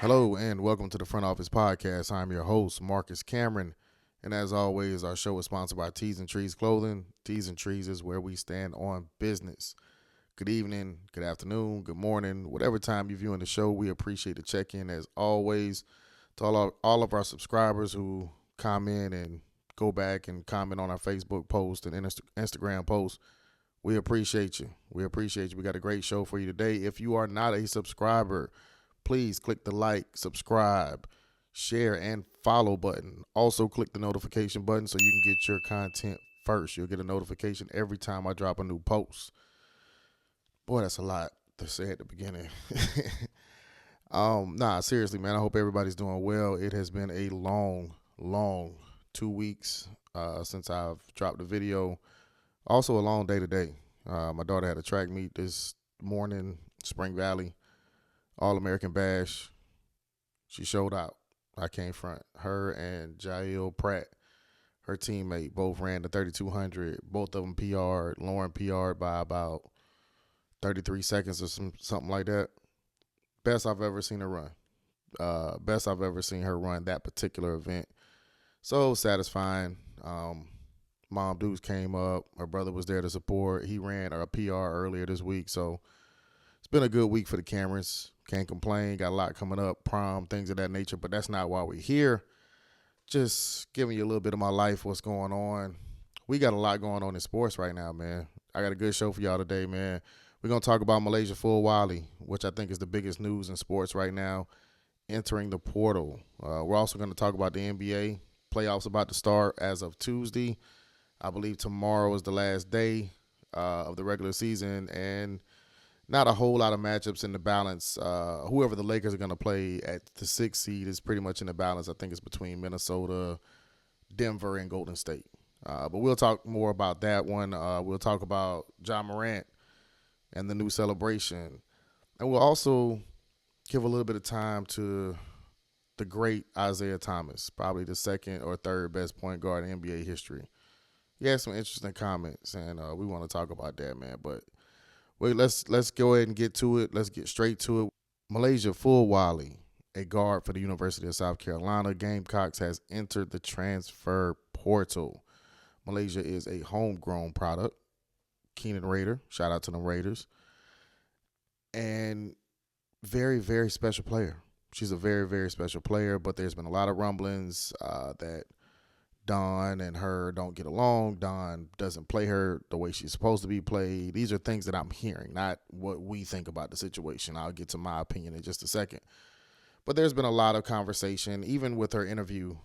Hello and welcome to the Front Office Podcast. I'm your host, Marcus Cameron. And as always, our show is sponsored by Tees and Trees Clothing. Tees and Trees is where we stand on business. Good evening, good afternoon, good morning, whatever time you're viewing the show. We appreciate the check-in as always. To all of our subscribers who comment and go back and comment on our Facebook post and Instagram post, we appreciate you. We appreciate you. We got a great show for you today. If you are not a subscriber, please click the like, subscribe, share, and follow button. Also, click the notification button so you can get your content first. You'll get a notification every time I drop a new post. Boy, that's a lot to say at the beginning. Seriously, man, I hope everybody's doing well. It has been a long 2 weeks since I've dropped a video. Also, a long day today. My daughter had a track meet this morning, Spring Valley. All-American Bash. She showed out. I came front. Her and Jael Pratt, her teammate, both ran the 3200. Both of them PR'd. Lauren PR'd by about 33 seconds or something like that. Best I've ever seen her run. Best I've ever seen her run that particular event. So satisfying. Mom Dukes came up. Her brother was there to support. He ran a PR earlier this week. So it's been a good week for the Camerons. Can't complain. Got a lot coming up, prom, things of that nature. But that's not why we're here. Just giving you a little bit of my life, what's going on. We got a lot going on in sports right now, man. I got a good show for y'all today, man. We're going to talk about Malaysia Full Wally, which I think is the biggest news in sports right now, entering the portal. We're also going to talk about the NBA. Playoffs about to start as of Tuesday. I believe tomorrow is the last day of the regular season, and not a whole lot of matchups in the balance. Whoever the Lakers are going to play at the 6th seed is pretty much in the balance. I think it's between Minnesota, Denver, and Golden State. But we'll talk more about that one. We'll talk about Ja Morant and the new celebration. And we'll also give a little bit of time to the great Isiah Thomas, probably the second or third best point guard in NBA history. He had some interesting comments, and we want to talk about that, man. But wait, let's go ahead and get to it. Let's get straight to it. Malaysia Full Wally, a guard for the University of South Carolina Gamecocks, has entered the transfer portal. Malaysia is a homegrown product. Keenan Raider, shout out to the Raiders. And very, very special player. She's a very, very special player, but there's been a lot of rumblings that Dawn and her don't get along. Dawn doesn't play her the way she's supposed to be played. These are things that I'm hearing, not what we think about the situation. I'll get to my opinion in just a second. But there's been a lot of conversation, even with her interview,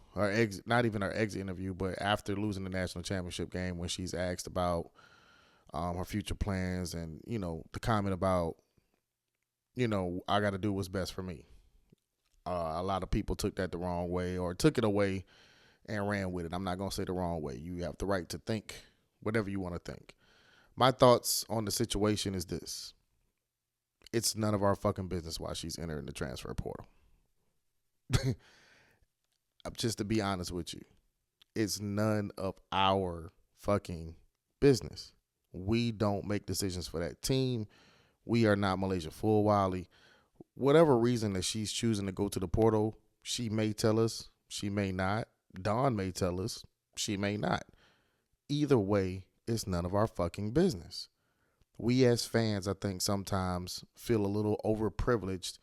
not even her exit interview, but after losing the national championship game when she's asked about her future plans and, the comment about, I got to do what's best for me. A lot of people took that the wrong way or took it away and ran with it. I'm not going to say the wrong way. You have the right to think whatever you want to think. My thoughts on the situation is this. It's none of our fucking business why she's entering the transfer portal. Just to be honest with you, it's none of our fucking business. We don't make decisions for that team. We are not Malaysia Full Wally. Whatever reason that she's choosing to go to the portal, she may tell us, she may not. Dawn may tell us, she may not. Either way, it's none of our fucking business. We as fans, I think, sometimes feel a little overprivileged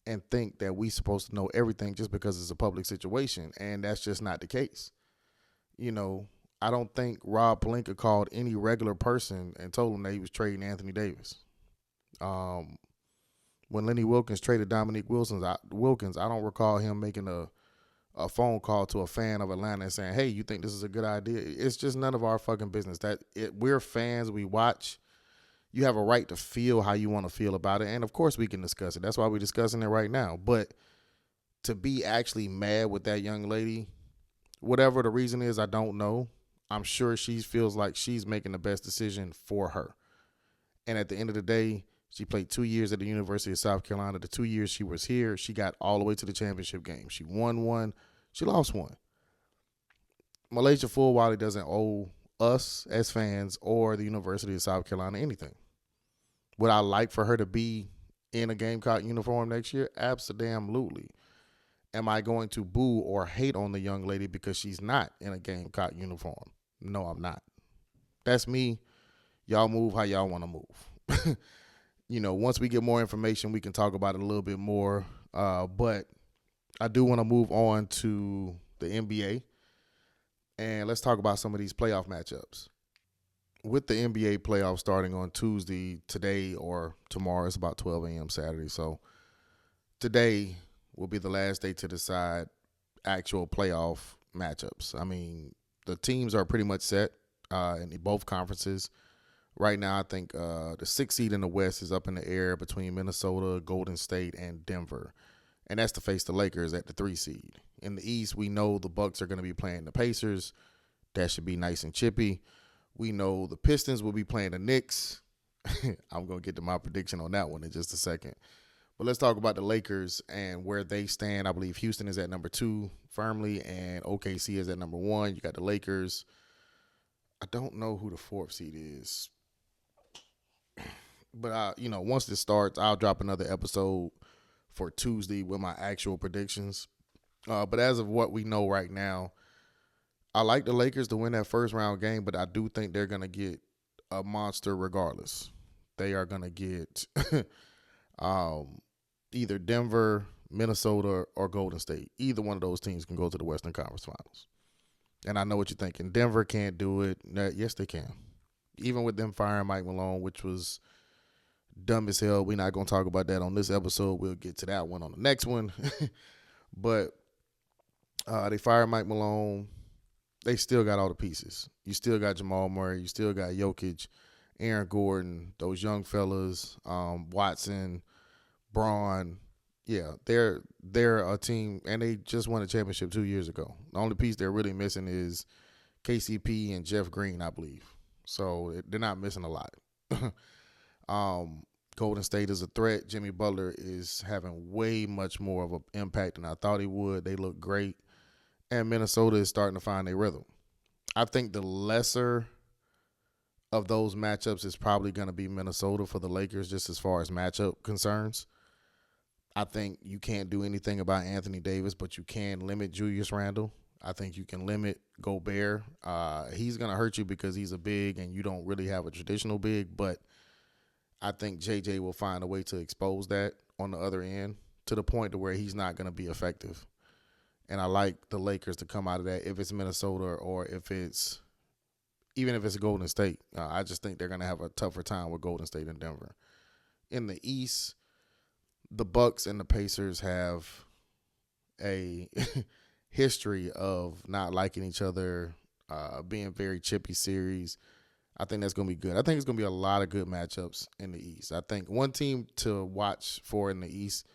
and think that we're supposed to know everything just because it's a public situation, and that's just not the case. I don't think Rob Pelinka called any regular person and told him that he was trading Anthony Davis. When Lenny Wilkins traded Dominique Wilkins, I don't recall him making a phone call to a fan of Atlanta and saying, hey, you think this is a good idea? It's just none of our fucking business. We're fans. We watch. You have a right to feel how you want to feel about it. And, of course, we can discuss it. That's why we're discussing it right now. But to be actually mad with that young lady, whatever the reason is, I don't know. I'm sure she feels like she's making the best decision for her. And at the end of the day, she played 2 years at the University of South Carolina. The 2 years she was here, she got all the way to the championship game. She won one. She lost one. Malaysia Full Wally doesn't owe us as fans or the University of South Carolina anything. Would I like for her to be in a Gamecock uniform next year? Absolutely. Am I going to boo or hate on the young lady because she's not in a Gamecock uniform? No, I'm not. That's me. Y'all move how y'all want to move. Once we get more information, we can talk about it a little bit more. But I do want to move on to the NBA, and let's talk about some of these playoff matchups. With the NBA playoffs starting on Tuesday, today or tomorrow, it's about 12 a.m. Saturday. So today will be the last day to decide actual playoff matchups. I mean, the teams are pretty much set in both conferences. Right now, I think the 6th seed in the West is up in the air between Minnesota, Golden State, and Denver. And that's to face the Lakers at the 3 seed. In the East, we know the Bucks are going to be playing the Pacers. That should be nice and chippy. We know the Pistons will be playing the Knicks. I'm going to get to my prediction on that one in just a second. But let's talk about the Lakers and where they stand. I believe Houston is at number 2 firmly, and OKC is at number 1. You got the Lakers. I don't know who the 4th seed is. But, once this starts, I'll drop another episode for Tuesday with my actual predictions. But as of what we know right now, I like the Lakers to win that first round game, but I do think they're going to get a monster regardless. They are going to get either Denver, Minnesota, or Golden State. Either one of those teams can go to the Western Conference Finals. And I know what you're thinking. Denver can't do it. Yes, they can. Even with them firing Mike Malone, which was dumb as hell. We're not going to talk about that on this episode. We'll get to that one on the next one. But they fired Mike Malone. They still got all the pieces. You still got Jamal Murray. You still got Jokic, Aaron Gordon, those young fellas, Watson, Braun. Yeah, they're a team, and they just won a championship 2 years ago. The only piece they're really missing is KCP and Jeff Green, I believe. So they're not missing a lot. Golden State is a threat. Jimmy Butler is having way much more of an impact than I thought he would. They look great. And Minnesota is starting to find their rhythm. I think the lesser of those matchups is probably going to be Minnesota for the Lakers, just as far as matchup concerns. I think you can't do anything about Anthony Davis, but you can limit Julius Randle. I think you can limit Gobert. He's going to hurt you because he's a big and you don't really have a traditional big, but I think JJ will find a way to expose that on the other end to the point to where he's not going to be effective. And I like the Lakers to come out of that if it's Minnesota or even if it's Golden State. I just think they're going to have a tougher time with Golden State and Denver. In the East, the Bucks and the Pacers have a history of not liking each other, being very chippy series. I think that's going to be good. I think it's going to be a lot of good matchups in the East. I think one team to watch for in the East,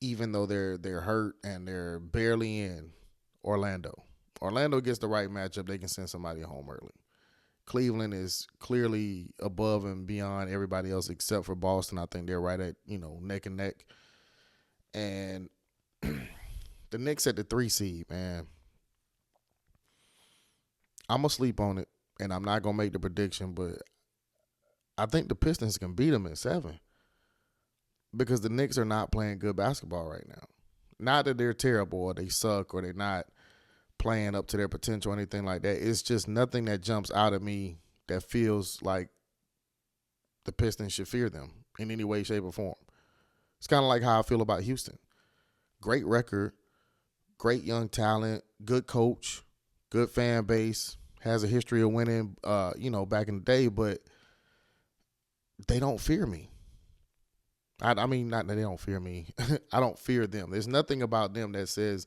even though they're hurt and they're barely in, Orlando. Orlando gets the right matchup, they can send somebody home early. Cleveland is clearly above and beyond everybody else except for Boston. I think they're right at, neck and neck. And the Knicks at the 3 seed, man. I'm going to sleep on it, and I'm not going to make the prediction, but I think the Pistons can beat them at 7. Because the Knicks are not playing good basketball right now. Not that they're terrible or they suck or they're not playing up to their potential or anything like that. It's just nothing that jumps out at me that feels like the Pistons should fear them in any way, shape, or form. It's kind of like how I feel about Houston. Great record, great young talent, good coach, good fan base, has a history of winning, back in the day, but they don't fear me. I mean, not that they don't fear me. I don't fear them. There's nothing about them that says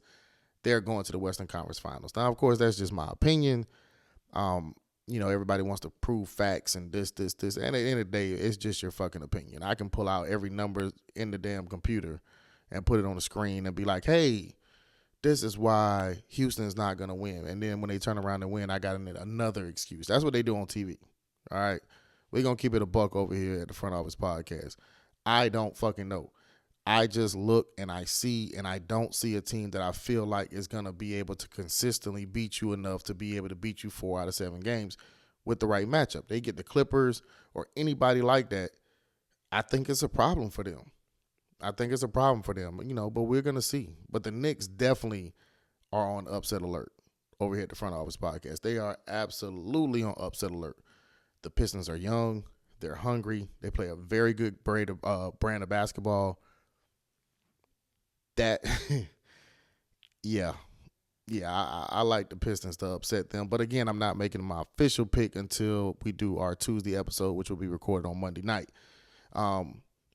they're going to the Western Conference Finals. Now, of course, that's just my opinion. Everybody wants to prove facts and this. And at the end of the day, it's just your fucking opinion. I can pull out every number in the damn computer and put it on the screen and be like, hey, this is why Houston's not going to win. And then when they turn around and win, I got another excuse. That's what they do on TV. All right? We're going to keep it a buck over here at the Front Office Podcast. I don't fucking know. I just look and I see, and I don't see a team that I feel like is going to be able to consistently beat you enough to be able to beat you 4 out of 7 games with the right matchup. They get the Clippers or anybody like that, I think it's a problem for them. I think it's a problem for them, but we're going to see. But the Knicks definitely are on upset alert over here at the Front Office Podcast. They are absolutely on upset alert. The Pistons are young. They're hungry. They play a very good brand of basketball. That, yeah. Yeah, I like the Pistons to upset them. But again, I'm not making my official pick until we do our Tuesday episode, which will be recorded on Monday night.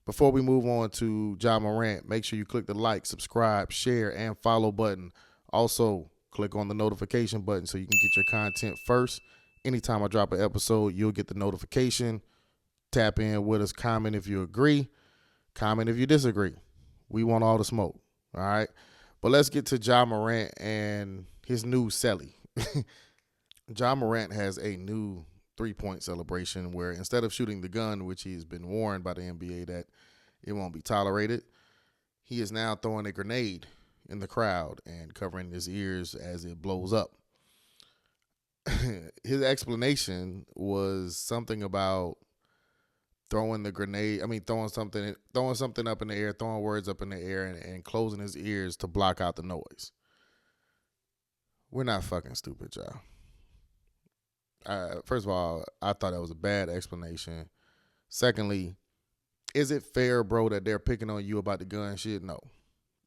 Before we move on to Ja Morant, make sure you click the like, subscribe, share, and follow button. Also, click on the notification button so you can get your content first. Anytime I drop an episode, you'll get the notification. Tap in with us, comment if you agree, comment if you disagree. We want all the smoke, all right? But let's get to Ja Morant and his new celly. Ja Morant has a new three-point celebration where instead of shooting the gun, which he's been warned by the NBA that it won't be tolerated, he is now throwing a grenade in the crowd and covering his ears as it blows up. His explanation was something about throwing the grenade. I mean, throwing something up in the air, throwing words up in the air, and closing his ears to block out the noise. We're not fucking stupid, y'all. First of all, I thought that was a bad explanation. Secondly, is it fair, bro, that they're picking on you about the gun shit? No,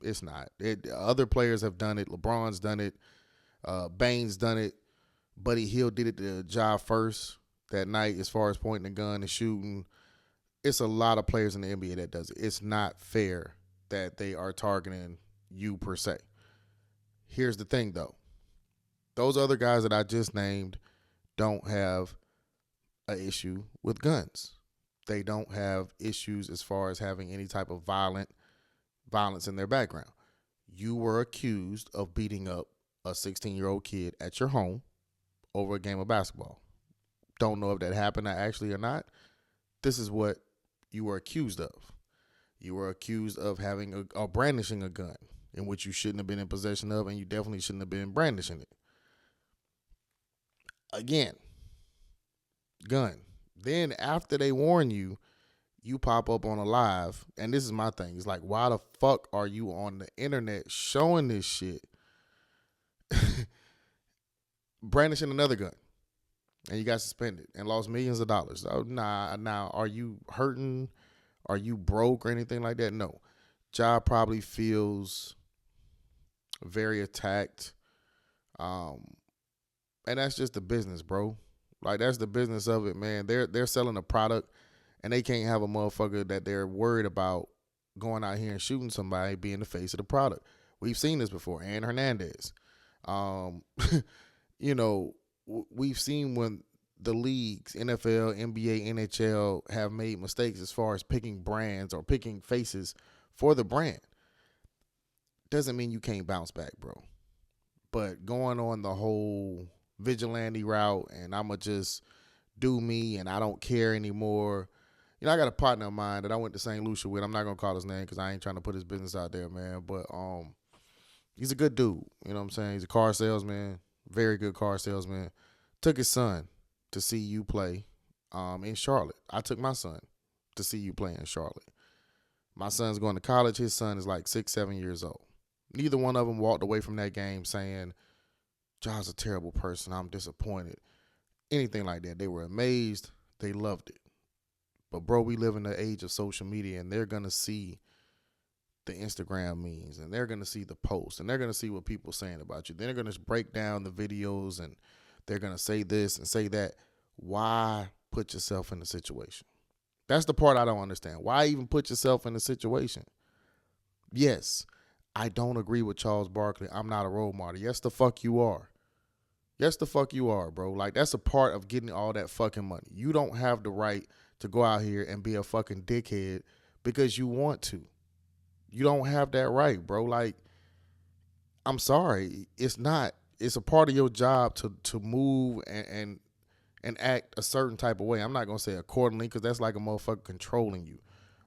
it's not. Other players have done it. LeBron's done it. Bane's done it. Buddy Hield did it to Ja first that night as far as pointing the gun and shooting. It's a lot of players in the NBA that does it. It's not fair that they are targeting you per se. Here's the thing, though. Those other guys that I just named don't have an issue with guns. They don't have issues as far as having any type of violence in their background. You were accused of beating up a 16-year-old kid at your home over a game of basketball. Don't know if that happened actually or not. This is what you were accused of. You were accused of having or brandishing a gun in which you shouldn't have been in possession of, and you definitely shouldn't have been brandishing it. Again, gun. Then after they warn you, you pop up on a live, and this is my thing. It's like, why the fuck are you on the internet showing this shit? Brandishing another gun. And you got suspended and lost millions of dollars. So, now, are you hurting? Are you broke or anything like that? No. Ja probably feels very attacked. And that's just the business, bro. Like, that's the business of it, man. They're selling a product, and they can't have a motherfucker that they're worried about going out here and shooting somebody being the face of the product. We've seen this before. Aaron Hernandez. We've seen when the leagues, NFL, NBA, NHL, have made mistakes as far as picking brands or picking faces for the brand. Doesn't mean you can't bounce back, bro. But going on the whole vigilante route and I'm going to just do me and I don't care anymore. I got a partner of mine that I went to St. Lucia with. I'm not going to call his name because I ain't trying to put his business out there, man. But he's a good dude. You know what I'm saying? He's a car salesman. Very good car salesman. Took his son to see you play in Charlotte. I took my son to see you play in Charlotte. My son's going to college. His son is like 6, 7 years old. Neither one of them walked away from that game saying, John's a terrible person. I'm disappointed. Anything like that. They were amazed. They loved it. But, bro, we live in the age of social media, and they're going to see the Instagram memes, and they're going to see the posts, and they're going to see what people are saying about you. Then they're going to break down the videos, and they're going to say this and say that. Why put yourself in the situation? That's the part I don't understand. Why even put yourself in the situation? Yes, I don't agree with Charles Barkley. I'm not a role model. Yes, the fuck you are. Yes, the fuck you are, bro. Like, that's a part of getting all that fucking money. You don't have the right to go out here and be a fucking dickhead because you want to. You don't have that right, bro. Like, I'm sorry. It's not. It's a part of your job to move and act a certain type of way. I'm not going to say accordingly because that's like a motherfucker controlling you.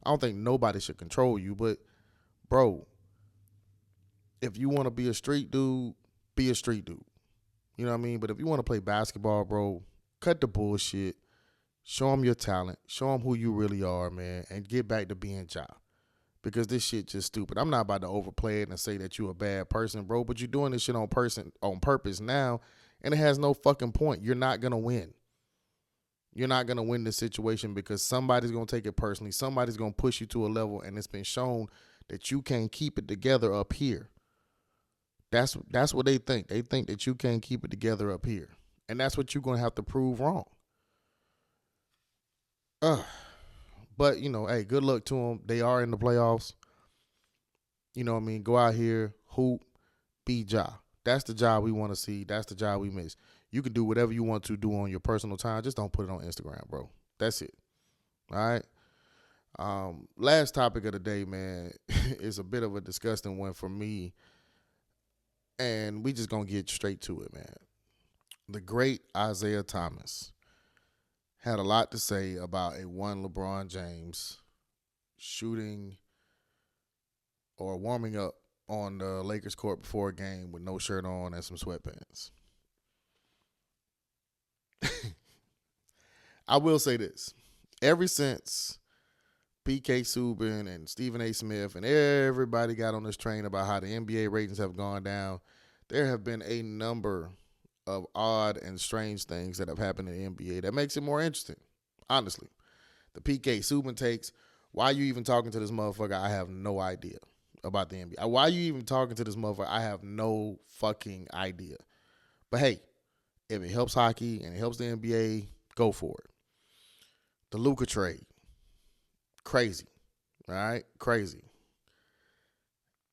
I don't think nobody should control you, but, bro, if you want to be a street dude, be a street dude. You know what I mean? But if you want to play basketball, bro, cut the bullshit. Show them your talent. Show them who you really are, man, and get back to being Ja. because this shit just stupid. I'm not about to overplay it and say that you a bad person, bro, but you're doing this shit on purpose now, and it has no fucking point. You're not going to win. You're not going to win this situation because somebody's going to take it personally. Somebody's going to push you to a level, and it's been shown that you can't keep it together up here. That's what they think. They think that you can't keep it together up here. And that's what you're going to have to prove wrong. But, hey, good luck to them. They are in the playoffs. You know what I mean? Go out here, hoop, be Ja. That's the job we want to see. That's the job we miss. You can do whatever you want to do on your personal time. Just don't put it on Instagram, bro. That's it. All right? Last topic of the day, man, is a bit of a disgusting one for me. And we just going to get straight to it, man. The great Isiah Thomas had a lot to say about a one LeBron James shooting or warming up on the Lakers court before a game with no shirt on and some sweatpants. I will say this. Ever since P.K. Subban and Stephen A. Smith and everybody got on this train about how the NBA ratings have gone down, there have been a number of odd and strange things that have happened in the NBA that makes it more interesting, honestly. The P.K. Subban takes, why are you even talking to this motherfucker? I have no idea about the NBA. Why are you even talking to this motherfucker? I have no fucking idea. But hey, if it helps hockey and it helps the NBA, go for it. The Luka trade. Crazy. All right? Crazy.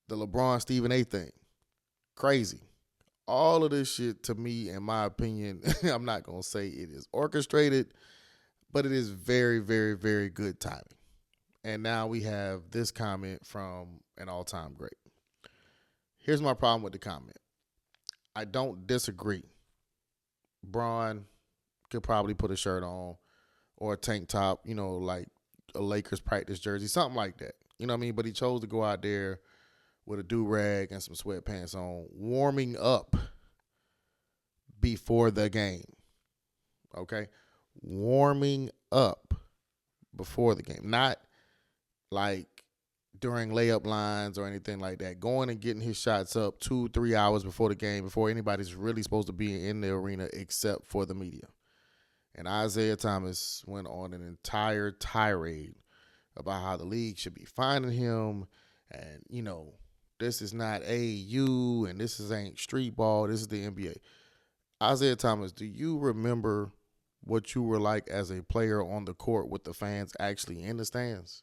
The LeBron Stephen A thing. Crazy. All of this shit, to me, in my opinion, I'm not going to say it is orchestrated, but it is very, very, very good timing. And now we have this comment from an all-time great. Here's my problem with the comment. I don't disagree. Bron could probably put a shirt on or a tank top, like a Lakers practice jersey, something like that. You know what I mean? But he chose to go out there with a do-rag and some sweatpants on, warming up before the game. Okay? Warming up before the game. Not like during layup lines or anything like that. Going and getting his shots up 2-3 hours before the game, before anybody's really supposed to be in the arena except for the media. And Isiah Thomas went on an entire tirade about how the league should be fining him and, this is not AAU and ain't street ball. This is the NBA. Isiah Thomas, do you remember what you were like as a player on the court with the fans actually in the stands?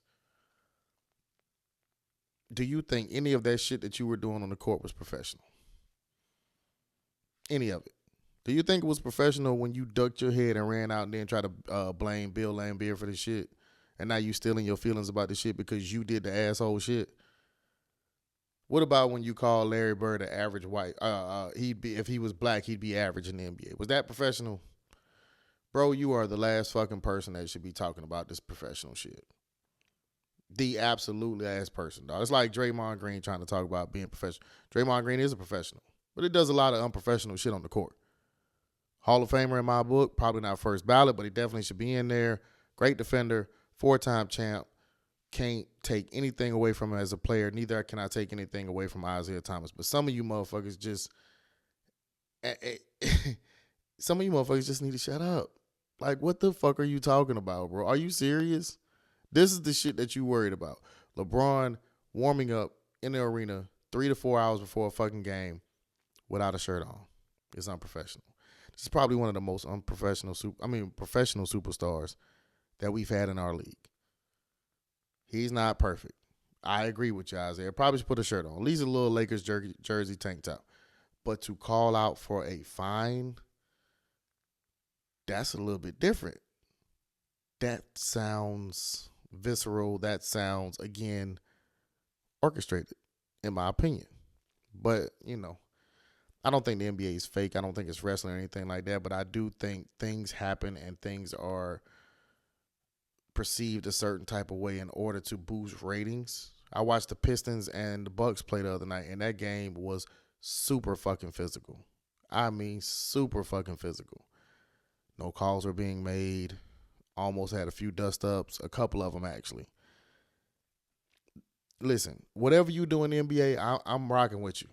Do you think any of that shit that you were doing on the court was professional? Any of it? Do you think it was professional when you ducked your head and ran out and then tried to blame Bill Laimbeer for the shit? And now you still in your feelings about the shit because you did the asshole shit? What about when you called Larry Bird an average white? If he was black, he'd be average in the NBA. Was that professional? Bro, you are the last fucking person that should be talking about this professional shit. The absolute last person, dog. It's like Draymond Green trying to talk about being professional. Draymond Green is a professional, but it does a lot of unprofessional shit on the court. Hall of Famer in my book, probably not first ballot, but he definitely should be in there. Great defender, 4-time champ. Can't take anything away from him as a player. Neither can I take anything away from Isiah Thomas. But some of you motherfuckers just need to shut up. Like, what the fuck are you talking about, bro? Are you serious? This is the shit that you worried about. LeBron warming up in the arena 3 to 4 hours before a fucking game without a shirt on. It's unprofessional. This is probably one of the most professional superstars that we've had in our league. He's not perfect. I agree with you, Isiah. Probably should put a shirt on. At least a little Lakers jersey tank top. But to call out for a fine, that's a little bit different. That sounds visceral. That sounds, again, orchestrated, in my opinion. But, I don't think the NBA is fake. I don't think it's wrestling or anything like that. But I do think things happen and things are perceived a certain type of way in order to boost ratings. I watched the Pistons and the Bucks play the other night, and that game was super fucking physical. I mean, super fucking physical. No calls were being made. Almost had a few dust-ups, a couple of them actually. listen, whatever you do in the NBA, I'm rocking with you.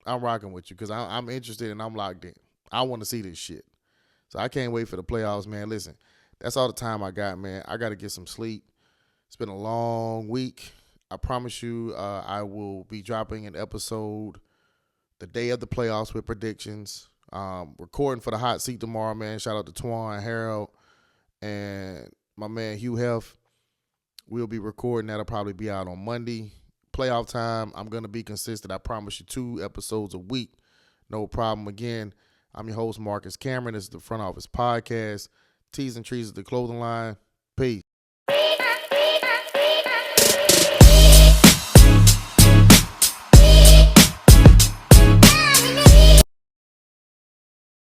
I'm rocking with you because I'm interested and I'm locked in. I want to see this shit. So I can't wait for the playoffs, man. Listen, that's all the time I got, man. I got to get some sleep. It's been a long week. I promise you, I will be dropping an episode the day of the playoffs with predictions. Recording for the hot seat tomorrow, man. Shout out to Twan, Harold, and my man Hugh Heff. We'll be recording. That'll probably be out on Monday. Playoff time, I'm going to be consistent. I promise you 2 episodes a week. No problem. Again, I'm your host, Marcus Cameron. This is the Front Office Podcast. T's and Trees is the clothing line.